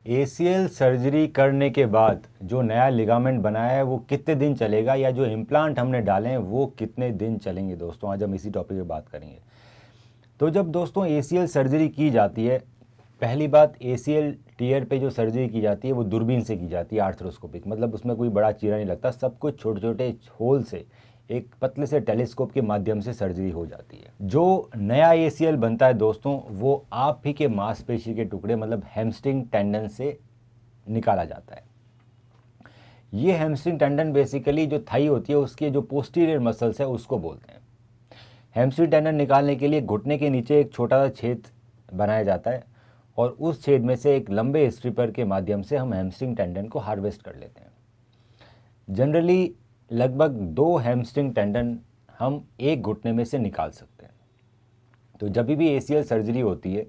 ACL surgery करने के बाद जो नया लिगामेंट बनाया है वो कितने दिन चलेगा, या जो इम्प्लांट हमने डाले हैं वो कितने दिन चलेंगे दोस्तों, आज हम इसी टॉपिक पे बात करेंगे। तो जब दोस्तों एसीएल सर्जरी की जाती है, पहली बात एसीएल टीयर पे जो सर्जरी की जाती है वो दूरबीन से की जाती है, आर्थ्रोस्कोपिक, मतलब उसमें कोई बड़ा चीरा नहीं लगता, सब कुछ छोटे छोटे होल से एक पतले से टेलीस्कोप के माध्यम से सर्जरी हो जाती है। जो नया एसीएल बनता है दोस्तों वो आप ही के मांसपेशी के टुकड़े मतलब हैमस्ट्रिंग टेंडन से निकाला जाता है। ये हैमस्ट्रिंग टेंडन बेसिकली जो थाई होती है उसके जो पोस्टीरियर मसल्स है उसको बोलते हैं। हैमस्ट्रिंग टेंडन निकालने के लिए घुटने के नीचे एक छोटा सा छेद बनाया जाता है और उस छेद में से एक लंबे स्ट्रिपर के माध्यम से हम हैमस्ट्रिंग टेंडन को हार्वेस्ट कर लेते हैं। जनरली लगभग 2 हैमस्ट्रिंग टेंडन हम एक घुटने में से निकाल सकते हैं। तो जब भी एसीएल सर्जरी होती है,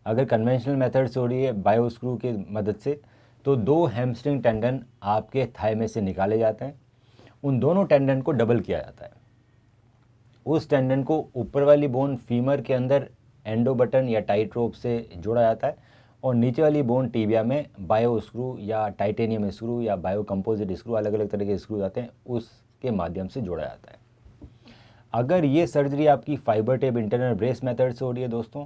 अगर कन्वेंशनल मेथड से हो रही है बायो स्क्रू की मदद से, तो 2 हैमस्ट्रिंग टेंडन आपके थाई में से निकाले जाते हैं। उन दोनों टेंडन को डबल किया जाता है। उस टेंडन को ऊपर वाली बोन फीमर के अंदर एंडो बटन या टाइट रोप से जोड़ा जाता है और नीचे वाली बोन टीबिया में बायो स्क्रू या टाइटेनियम स्क्रू या बायो कंपोजिट स्क्रू, अलग अलग तरह के स्क्रू आते हैं, उसके माध्यम से जोड़ा जाता है। अगर ये सर्जरी आपकी fibre tape internal brace method से हो रही है दोस्तों,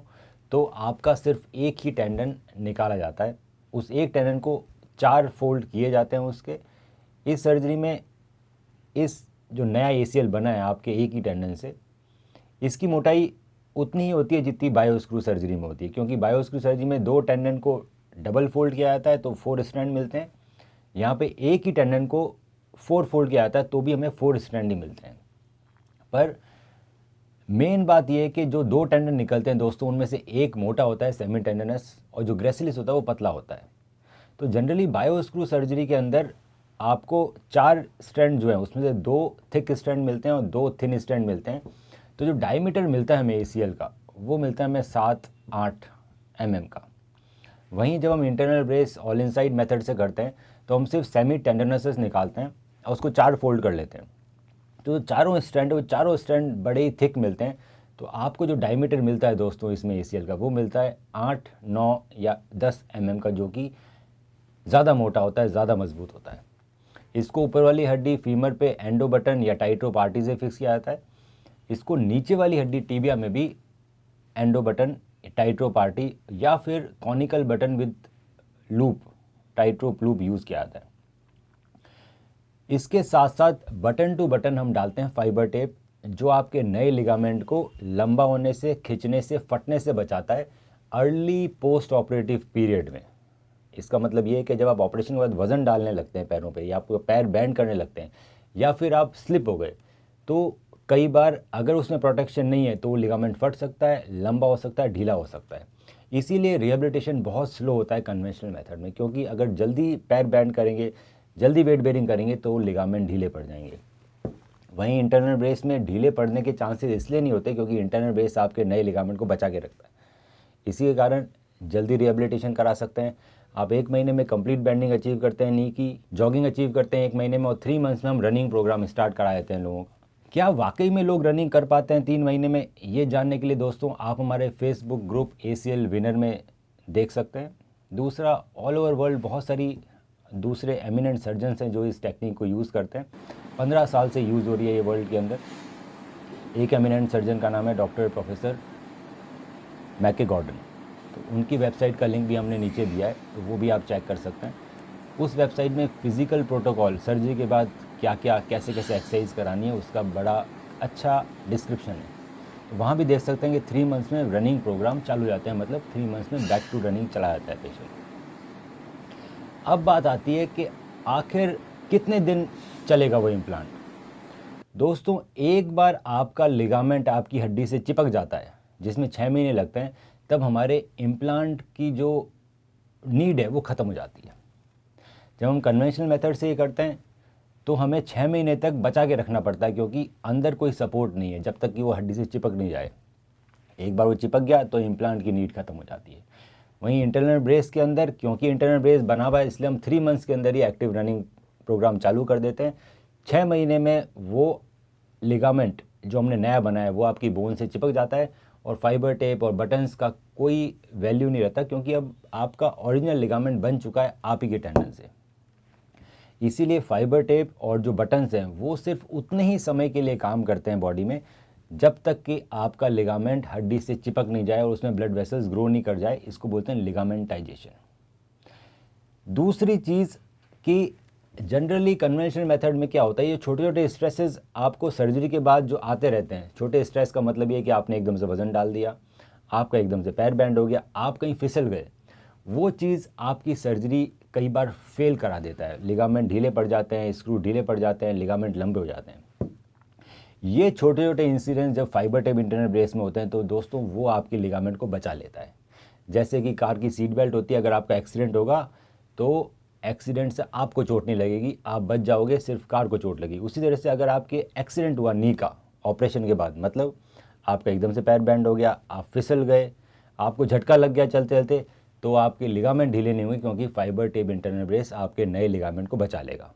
तो आपका सिर्फ एक ही टेंडन निकाला जाता है। उस एक टेंडन को 4 फोल्ड किए जाते हैं उसके। इस सर्जरी में इस जो नया एसीएल बना है आपके एक ही टेंडन से, इसकी मोटाई उतनी ही होती है जितनी बायो स्क्रू सर्जरी में होती है, क्योंकि बायो स्क्रू सर्जरी में 2 टेंडन को डबल फोल्ड किया जाता है तो 4 स्ट्रैंड मिलते हैं। यहाँ पे एक ही टेंडन को 4 फोल्ड किया जाता है तो भी हमें 4 स्ट्रैंड ही मिलते हैं। पर मेन बात यह है कि जो 2 टेंडन निकलते हैं दोस्तों, उनमें से एक मोटा होता है सेमी टेंडनस और जो ग्रेसिलिस होता है वो पतला होता है। तो जनरली बायो स्क्रू सर्जरी के अंदर आपको 4 स्ट्रैंड जो है उसमें से 2 थिक स्ट्रैंड मिलते हैं और 2 थिन स्ट्रैंड मिलते हैं। तो जो डायमीटर मिलता है हमें एसीएल का वो मिलता है हमें 7-8 mm का। वहीं जब हम internal brace all inside method से करते हैं तो हम सिर्फ सेमी टेंडनसेस निकालते हैं और उसको 4 फोल्ड कर लेते हैं। तो चारों स्ट्रैंड, वो चारों स्ट्रैंड बड़े ही थिक मिलते हैं। तो आपको जो डायमीटर मिलता है दोस्तों इसमें एसीएल का वो मिलता है 8, 9 या 10 mm का, जो कि ज़्यादा मोटा होता है, ज़्यादा मजबूत होता है। इसको ऊपर वाली हड्डी फीमर पे एंडो बटन या टाइट रोप आर्टी से फिक्स किया जाता है। इसको नीचे वाली हड्डी टीबिया में भी endo button, tight rope RT या फिर conical button with loop, tight rope loop use किया जाता है। इसके साथ साथ बटन टू बटन हम डालते हैं फाइबर टेप, जो आपके नए लिगामेंट को लंबा होने से, खिंचने से, फटने से बचाता है अर्ली पोस्ट ऑपरेटिव पीरियड में। इसका मतलब ये है कि जब आप ऑपरेशन के बाद वज़न डालने लगते हैं पैरों पे, या आपको पैर बैंड करने लगते हैं, या फिर आप स्लिप हो गए, तो कई बार अगर उसमें प्रोटेक्शन नहीं है तो वो लिगामेंट फट सकता है, लंबा हो सकता है, ढीला हो सकता है। इसीलिए रिहेबिलिटेशन बहुत स्लो होता है कन्वेंशनल मेथड में, क्योंकि अगर जल्दी पैर बैंड करेंगे, जल्दी वेट बेयरिंग करेंगे तो लिगामेंट ढीले पड़ जाएंगे। वहीं इंटरनल ब्रेस में ढीले पड़ने के चांसेस इसलिए नहीं होते क्योंकि इंटरनल ब्रेस आपके नए लिगामेंट को बचा के रखता है। इसी के कारण जल्दी रिहेबिलिटेशन करा सकते हैं। आप 1 महीने में कंप्लीट बैंडिंग अचीव करते हैं, नी की जॉगिंग अचीव करते हैं 1 महीने में, और 3 मंथ्स में हम रनिंग प्रोग्राम स्टार्ट करा देते हैं लोगों को। क्या वाकई में लोग रनिंग कर पाते हैं 3 महीने में? ये जानने के लिए दोस्तों आप हमारे फेसबुक ग्रुप एसीएल विनर में देख सकते हैं। दूसरा, ऑल ओवर वर्ल्ड बहुत सारी दूसरे एमिनेंट सर्जन्स हैं जो इस टेक्निक को यूज़ करते हैं। 15 साल से यूज़ हो रही है ये वर्ल्ड के अंदर। एक एमिनेंट सर्जन का नाम है डॉक्टर प्रोफेसर मैके गॉर्डन। तो उनकी वेबसाइट का लिंक भी हमने नीचे दिया है, तो वो भी आप चेक कर सकते हैं। उस वेबसाइट में फिज़िकल प्रोटोकॉल, सर्जरी के बाद क्या क्या, कैसे कैसे एक्सरसाइज करानी है, उसका बड़ा अच्छा डिस्क्रिप्शन है। तो वहाँ भी देख सकते हैं कि 3 मंथ्स में रनिंग प्रोग्राम चालू हो जाते हैं, मतलब 3 मंथ्स में बैक टू रनिंग चला जाता है पेशेंट। अब बात आती है कि आखिर कितने दिन चलेगा वो इम्प्लांट। दोस्तों, एक बार आपका लिगामेंट आपकी हड्डी से चिपक जाता है, जिसमें 6 महीने लगते हैं, तब हमारे इम्प्लांट की जो नीड है वो ख़त्म हो जाती है। जब हम कन्वेंशनल मेथड से ये करते हैं तो हमें 6 महीने तक बचा के रखना पड़ता है, क्योंकि अंदर कोई सपोर्ट नहीं है जब तक कि वो हड्डी से चिपक नहीं जाए। एक बार वो चिपक गया तो इम्प्लांट की नीड ख़त्म हो जाती है। वहीं इंटरनल ब्रेस के अंदर, क्योंकि इंटरनल ब्रेस बना हुआ है, इसलिए हम 3 मंथ्स के अंदर ही एक्टिव रनिंग प्रोग्राम चालू कर देते हैं। 6 महीने में वो लिगामेंट जो हमने नया बनाया है वो आपकी बोन से चिपक जाता है और फाइबर टेप और बटन्स का कोई वैल्यू नहीं रहता, क्योंकि अब आपका ओरिजिनल लिगामेंट बन चुका है आप ही के टेंडन से। इसीलिए फाइबर टेप और जो बटन्स हैं वो सिर्फ उतने ही समय के लिए काम करते हैं बॉडी में जब तक कि आपका लिगामेंट हड्डी से चिपक नहीं जाए और उसमें ब्लड वेसल्स ग्रो नहीं कर जाए। इसको बोलते हैं लिगामेंटाइजेशन। दूसरी चीज़ कि जनरली कन्वेंशनल मेथड में क्या होता है, ये छोटे छोटे स्ट्रेसेस आपको सर्जरी के बाद जो आते रहते हैं। छोटे स्ट्रेस का मतलब ये है कि आपने एकदम से वज़न डाल दिया, आपका एकदम से पैर बैंड हो गया, आप कहीं फिसल गए, वो चीज़ आपकी सर्जरी कई बार फेल करा देता है। लिगामेंट ढीले पड़ जाते हैं, स्क्रू ढीले पड़ जाते हैं, लिगामेंट लंबे हो जाते हैं। ये छोटे छोटे इंसिडेंट्स जब फाइबर टेप इंटरनल ब्रेस में होते हैं तो दोस्तों वो आपकी लिगामेंट को बचा लेता है। जैसे कि कार की सीट बेल्ट होती है, अगर आपका एक्सीडेंट होगा तो एक्सीडेंट से आपको चोट नहीं लगेगी, आप बच जाओगे, सिर्फ कार को चोट लगेगी। उसी तरह से अगर आपके एक्सीडेंट हुआ नी का ऑपरेशन के बाद, मतलब आपका एकदम से पैर बैंड हो गया, आप फिसल गए, आपको झटका लग गया चलते चलते, तो आपके लिगामेंट ढीले नहीं हुए, क्योंकि फाइबर टेप इंटरनल ब्रेस आपके नए लिगामेंट को बचा लेगा।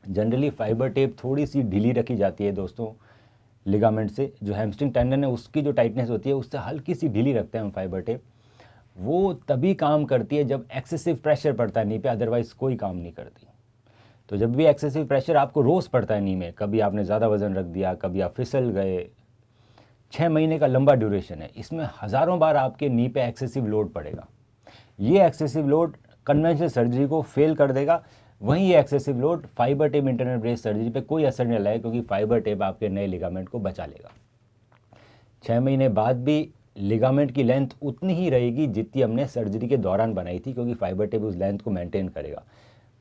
जनरली फाइबर टेप थोड़ी सी ढीली रखी जाती है दोस्तों लिगामेंट से। जो हैमस्ट्रिंग टेंडन है उसकी जो टाइटनेस होती है उससे हल्की सी ढीली रखते हैं हम फाइबर टेप। वो तभी काम करती है जब एक्सेसिव प्रेशर पड़ता है नी पे, अदरवाइज़ कोई काम नहीं करती। तो जब भी एक्सेसिव प्रेशर आपको रोज़ पड़ता है नी में, कभी आपने ज़्यादा वज़न रख दिया, कभी आप फिसल गए, 6 महीने का लंबा ड्यूरेशन है, इसमें हज़ारों बार आपके नी पे एक्सेसिव लोड पड़ेगा। ये एक्सेसिव लोड कन्वेंशनल सर्जरी को फेल कर देगा। वहीं ये excessive load fibre tape internal brace surgery पे कोई असर नहीं लाएगा, क्योंकि फाइबर टेप आपके नए लिगामेंट को बचा लेगा। 6 महीने बाद भी लिगामेंट की लेंथ उतनी ही रहेगी जितनी हमने सर्जरी के दौरान बनाई थी, क्योंकि फाइबर टेप उस लेंथ को मेंटेन करेगा।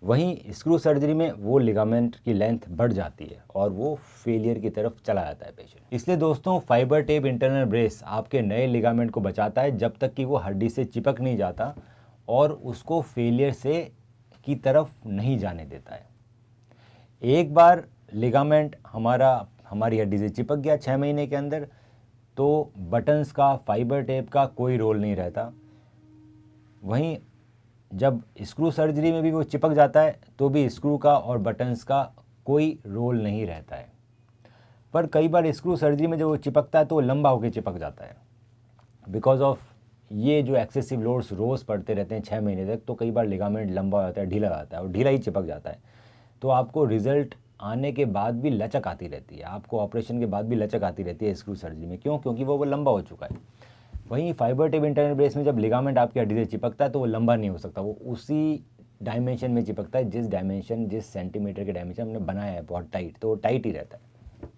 वहीं स्क्रू सर्जरी में वो लिगामेंट की लेंथ बढ़ जाती है और वो फेलियर की तरफ चला जाता है पेशेंट। इसलिए दोस्तों फाइबर टेप इंटरनल ब्रेस आपके नए लिगामेंट को बचाता है जब तक कि वो हड्डी से चिपक नहीं जाता और उसको फेलियर से की तरफ नहीं जाने देता है। एक बार लिगामेंट हमारी हड्डी से चिपक गया 6 महीने के अंदर, तो बटन्स का, फाइबर टेप का कोई रोल नहीं रहता। वहीं जब स्क्रू सर्जरी में भी वो चिपक जाता है तो भी स्क्रू का और बटन्स का कोई रोल नहीं रहता है। पर कई बार स्क्रू सर्जरी में जब वो चिपकता है तो वो लंबा होकर चिपक जाता है। बिकॉज ऑफ ये जो एक्सेसिव लोड्स रोज़ पड़ते रहते हैं 6 महीने तक, तो कई बार लिगामेंट लंबा हो जाता है, ढीला जाता है और ढीला ही चिपक जाता है। तो आपको रिजल्ट आने के बाद भी लचक आती रहती है, आपको ऑपरेशन के बाद भी लचक आती रहती है स्क्रू सर्जरी में। क्यों? क्योंकि वो लंबा हो चुका है। वहीं फाइबर टेप इंटरनल ब्रेस में जब लिगामेंट आपकी हड्डी से चिपकता है तो वो लंबा नहीं हो सकता, वो उसी डायमेंशन में चिपकता है जिस डायमेंशन, जिस सेंटीमीटर के डायमेंशन हमने बनाया है बहुत टाइट, तो वो टाइट ही रहता है।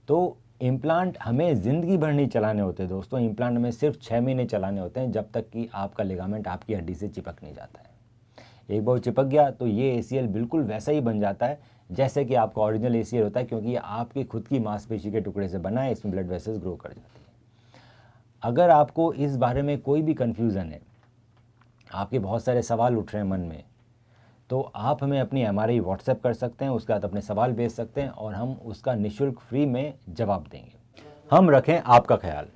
तो इम्प्लांट हमें ज़िंदगी भर नहीं चलाने होते दोस्तों, इम्प्लांट हमें सिर्फ 6 महीने चलाने होते हैं, जब तक कि आपका लिगामेंट आपकी हड्डी से चिपक नहीं जाता है। एक बार चिपक गया तो ये ACL बिल्कुल वैसा ही बन जाता है जैसे कि आपका ओरिजिनल ACL होता है, क्योंकि ये आपकी खुद की मांसपेशी के टुकड़े से बना है, इसमें ब्लड वेसल्स ग्रो कर जाती है। अगर आपको इस बारे में कोई भी कन्फ्यूज़न है, आपके बहुत सारे सवाल उठ रहे हैं मन में, तो आप हमें अपनी MRI व्हाट्सएप कर सकते हैं, उसके बाद अपने सवाल भेज सकते हैं और हम उसका निःशुल्क फ्री में जवाब देंगे। हम रखें आपका ख्याल।